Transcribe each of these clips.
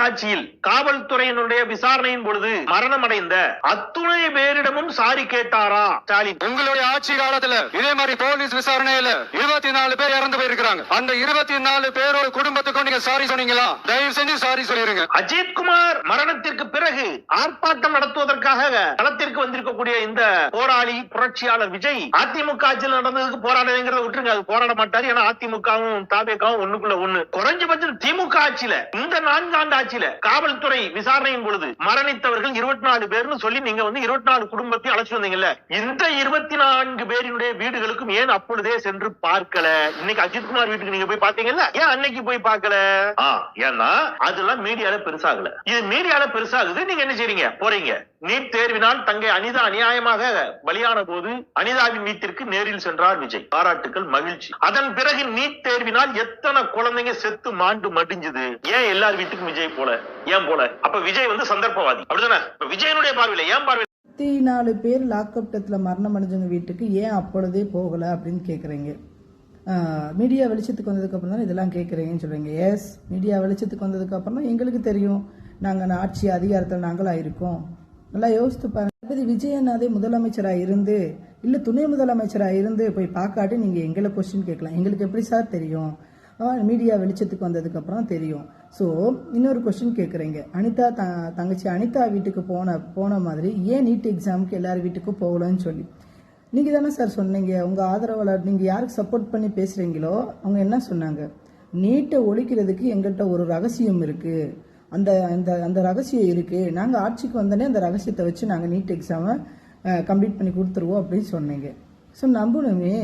ஆட்சியில் காவல்துறையினுடைய விசாரணையின் பொழுது மரணம் அடைந்த அத்துணை பேரிடமும் சாரி கேட்டாரா ஸ்டாலின்? உங்களுடைய ஆட்சி காலத்துல இதே மாதிரி போலீஸ் விசாரணையில 24 பேர் இறந்து போயிருக்காங்க. அந்த 24 பேரோட குடும்பத்துக்கும் நீங்க சாரி சொன்னீங்களா? தயவு செஞ்சு சாரி சொல்லிருங்க. அஜித்குமார் மரணத்திற்கு பிறகு ஆர்ப்பாட்டம் நடத்துவதற்காக களத்திற்கு வந்திருக்கக்கூடிய இந்த போராளி புரட்சியாளர் விஜய் அதிமுக ஆட்சியில் நடந்ததுக்கு போராடுங்கிறத விட்டுருங்க, அது போராட மாட்டாரு. ஏன்னா அதிமுகவும் தாவேகவும் ஒண்ணுக்குள்ள ஒண்ணு. குறைஞ்சபட்சம் திமுக ஆட்சியில இந்த 4 ஆண்டு ஆட்சியில காவல்துறை விசாரணையின் பொழுது மரணித்தவர்கள் 24 பேர்னு சொல்லி நீங்க 24 குடும்பத்தையும் அழைச்சு வந்தீங்கல்ல, இந்த 24 பேரினுடைய வீடுகளுக்கும் ஏன் அப்பொழுதே சென்று பார்க்கல? இன்னைக்கு அஜித்குமார் வீட்டுக்கு நீங்க போய் பாத்தீங்கல்ல, ஏன் அன்னைக்கு போய் பார்க்கல? ஏன்னா அதெல்லாம் மீடியால பெருசாகல. இது மீடியால பெருசாகுது, நீங்க என்ன செய்றீங்க? போறீங்க. நீட் தேர்வினால் தங்கை அனிதா அநியாயமாக பலியான போது அனிதாவின் வீட்டிற்கு நேரில் சென்றார் விஜய். பாராட்டுக்கள், மகிழ்ச்சி. அதன் பிறகு நீட் தேர்வினால் எத்தனை குழந்தைங்க செத்து மாண்டு மடிஞ்சது. ஏன் எல்லார் வீட்டுக்கும் விஜய் போல? ஏன் போல? அப்ப விஜய் சந்தர்ப்பவாதி அப்படிதானே? விஜயனுடைய பார்வையில ஏன் பார்வை? 24 பேர் லாக்அப் டெத்ல மரணம் அடைஞ்சவங்க வீட்டுக்கு ஏன் அப்பொழுதே போகல அப்படின்னு கேக்குறீங்க. மீடியா வெளிச்சத்துக்கு வந்ததுக்கு அப்புறம் தான் இதெல்லாம் கேட்குறீங்கன்னு சொல்றீங்க. எஸ், மீடியா வெளிச்சத்துக்கு வந்ததுக்கு அப்புறம் தான் எங்களுக்கு தெரியும் நாங்கள் ஆட்சி அதிகாரத்தில் நாங்களாக இருக்கோம். நல்லா யோசித்து பாருங்க. விஜயநாதே முதலமைச்சராக இருந்து இல்லை துணை முதலமைச்சராக இருந்து போய் பார்க்காட்டி நீங்கள் எங்களை கொஸ்டின் கேட்கலாம். எங்களுக்கு எப்படி சார் தெரியும்? மீடியா வெளிச்சத்துக்கு வந்ததுக்கு அப்புறம் தெரியும். ஸோ இன்னொரு கொஸ்டின் கேட்குறீங்க. அனிதா தங்கச்சி அனிதா வீட்டுக்கு போன மாதிரி ஏன் நீட் எக்ஸாமுக்கு எல்லார் வீட்டுக்கும் போகலன்னு சொல்லி நீங்கள் தானே சார் சொன்னீங்க. உங்கள் ஆதரவாளர் நீங்கள் யாருக்கு சப்போர்ட் பண்ணி பேசுகிறீங்களோ அவங்க என்ன சொன்னாங்க? நீட்டை ஒழிக்கிறதுக்கு எங்கள்கிட்ட ஒரு ரகசியம் இருக்குது, அந்த அந்த அந்த ரகசியம் இருக்குது, நாங்கள் ஆட்சிக்கு வந்தோடனே அந்த ரகசியத்தை வச்சு நாங்கள் நீட் எக்ஸாமை கம்ப்ளீட் பண்ணி கொடுத்துருவோம் அப்படின்னு சொன்னீங்க. ஸோ நம்பணுமே,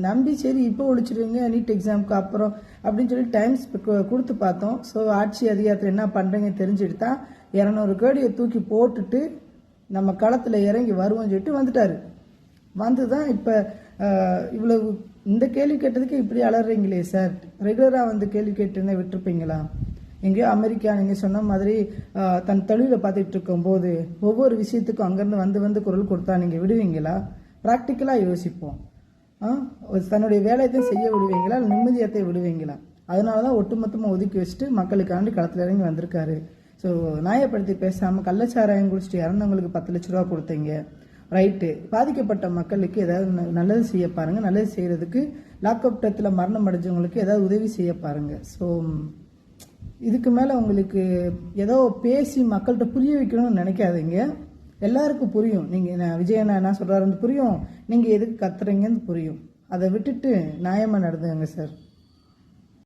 நம்பி சரி இப்போ ஒழிச்சிடுவீங்க நீட் எக்ஸாமுக்கு அப்புறம் அப்படின்னு சொல்லி டைம்ஸ் கொடுத்து பார்த்தோம். ஸோ ஆட்சி அதிகாரத்தில் என்ன பண்ணுறீங்க தெரிஞ்சுட்டு தான் 200 கோடியை தூக்கி போட்டுட்டு நம்ம களத்தில் இறங்கி வருவோம்னு சொல்லிட்டு வந்துட்டாரு. வந்து தான் இப்போ இவ்வளவு இந்த கேள்வி கேட்டதுக்கு இப்படி அலறீங்களே சார். ரெகுலராக கேள்வி கேட்டுருந்தா விட்டுருப்பீங்களா? எங்கேயோ அமெரிக்கா நீங்கள் சொன்ன மாதிரி தன் தொழிலை பார்த்துட்டு இருக்கும்போது ஒவ்வொரு விஷயத்துக்கும் அங்கேருந்து வந்து குரல் கொடுத்தா நீங்கள் விடுவீங்களா? ப்ராக்டிக்கலாக யோசிப்போம். தன்னுடைய வேலையத்தையும் செய்ய விடுவீங்களா, நிம்மதியத்தை விடுவீங்களா? அதனால தான் ஒட்டுமொத்தமாக ஒதுக்கி வச்சுட்டு மக்களுக்காண்டி களத்தில் இறங்கி வந்திருக்காரு. ஸோ நியாயப்படுத்தி பேசாமல் கள்ளச்சாராயம் குடிச்சிட்டு இறந்தவங்களுக்கு 10 லட்ச ரூபா கொடுத்தீங்க, ரைட்டு. பாதிக்கப்பட்ட மக்களுக்கு ஏதாவது நல்லது செய்ய பாருங்க. நல்லது செய்யறதுக்கு லாக்அப் டெத்தில் மரணம் அடைஞ்சவங்களுக்கு ஏதாவது உதவி செய்ய பாருங்க. ஸோ இதுக்கு மேலே உங்களுக்கு ஏதோ பேசி மக்கள்கிட்ட புரிய வைக்கணும்னு நினைக்காதீங்க. எல்லாருக்கும் புரியும். நீங்கள் விஜயண்ணா என்ன சொல்கிறாருன்னு புரியும், நீங்கள் எதுக்கு கத்துறீங்கன்னு புரியும். அதை விட்டுட்டு நியாயமாக நடந்துங்க சார்.